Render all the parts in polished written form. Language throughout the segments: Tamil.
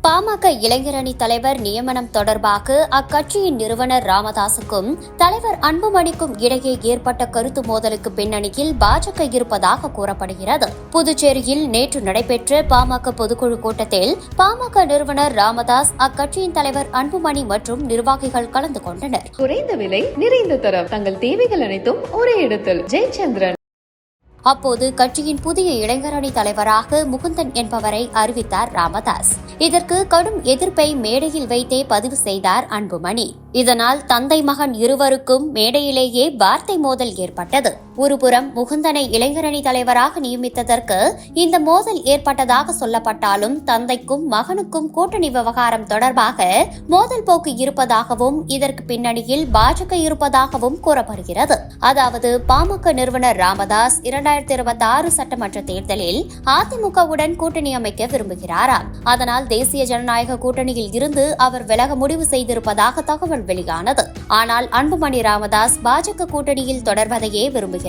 பாமக இளைஞரணி தலைவர் நியமனம் தொடர்பாக அக்கட்சியின் நிறுவனர் ராமதாசுக்கும் தலைவர் அன்புமணிக்கும் இடையே ஏற்பட்ட கருத்து மோதலுக்கு பின்னணியில் பாஜக இருப்பதாக கூறப்படுகிறது. புதுச்சேரியில் நேற்று நடைபெற்ற பாமக பொதுக்குழு கூட்டத்தில் பாமக நிறுவனர் ராமதாஸ், அக்கட்சியின் தலைவர் அன்புமணி மற்றும் நிர்வாகிகள் கலந்து கொண்டனர். குறைந்த விலை, நிறைந்த தரம், தங்கள் தேவைகள் அனைத்தும் ஒரே இடத்தில். ஜெயச்சந்திரன். அப்போது கட்சியின் புதிய இளைஞரணி தலைவராக முகுந்தன் என்பவரை அறிவித்தார் ராமதாஸ். இதற்கு கடும் எதிர்ப்பை மேடையில் வைத்தே பதிவு செய்தார் அன்புமணி. இதனால் தந்தை மகன் இருவருக்கும் மேடையிலேயே வார்த்தை மோதல் ஏற்பட்டது. ஒருபுறம் முகுந்தனை இளைஞரணி தலைவராக நியமித்ததற்கு இந்த மோதல் ஏற்பட்டதாக சொல்லப்பட்டாலும், தந்தைக்கும் மகனுக்கும் கூட்டணி விவகாரம் தொடர்பாக மோதல் போக்கு இருப்பதாகவும் இதற்கு பின்னணியில் பாஜக இருப்பதாகவும் கூறப்படுகிறது. அதாவது பாமக நிறுவனர் ராமதாஸ் 2026 சட்டமன்ற தேர்தலில் அதிமுகவுடன் கூட்டணி அமைக்க விரும்புகிறாராம். அதனால் தேசிய ஜனநாயக கூட்டணியில் இருந்து அவர் விலக முடிவு செய்திருப்பதாக தகவல் வெளியானது. ஆனால் அன்புமணி ராமதாஸ் பாஜக கூட்டணியில் தொடர்வதையே விரும்புகிறாராம்.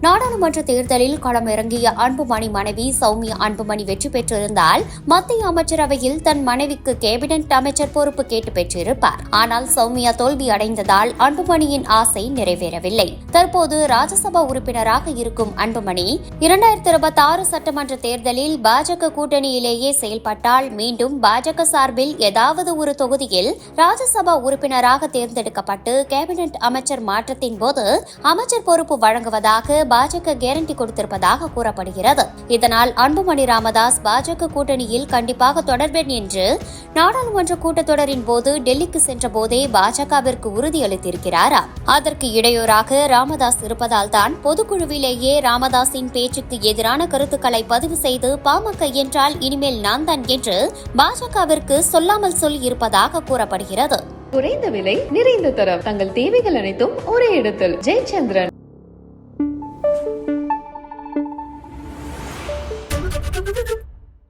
நாடாளுமன்ற தேர்தலில் களமிறங்கிய அன்புமணி மனைவி சௌமியா அன்புமணி வெற்றி பெற்றிருந்தால் மத்திய அமைச்சரவையில் தன் மனைவிக்கு கேபினெட் அமைச்சர் பொறுப்பு கேட்டு பெற்றிருப்பார். ஆனால் சௌமியா தோல்வி அடைந்ததால் அன்புமணியின் ஆசை நிறைவேறவில்லை. தற்போது ராஜ்யசபா உறுப்பினராக இருக்கும் அன்புமணி 2026 சட்டமன்ற தேர்தலில் பாஜக கூட்டணியிலேயே செயல்பட்டால் மீண்டும் பாஜக சார்பில் ஏதாவது ஒரு தொகுதியில் ராஜ்யசபா உறுப்பினராக தேர்ந்தெடுக்கப்பட்டு கேபினெட் அமைச்சர் மாற்றத்தின் போது அமைச்சர் பொறுப்பு வழங்குவதாக பாஜக கேரண்டி கொடுத்திருப்பதாக கூறப்படுகிறது. இதனால் அன்புமணி ராமதாஸ் பாஜக கூட்டணியில் கண்டிப்பாக தொடர்பேன் என்று நாடாளுமன்ற கூட்டத்தொடரின் போது டெல்லிக்கு சென்ற போதே பாஜகவிற்கு உறுதியளித்திருக்கிறாரா? அதற்கு இடையூறாக ராமதாஸ் இருப்பதால் தான் பொதுக்குழுவிலேயே ராமதாஸின் பேச்சுக்கு எதிரான கருத்துக்களை பதிவு செய்து பாமக என்றால் இனிமேல் நான் தான் என்று பாஜகவிற்கு சொல்லாமல் சொல்லி இருப்பதாக கூறப்படுகிறது. குறைந்த விலை, நிறைந்த தரம், தங்கள் தேவைகள் அனைத்தும் ஒரே இடத்தில். ஜெயச்சந்திரன்.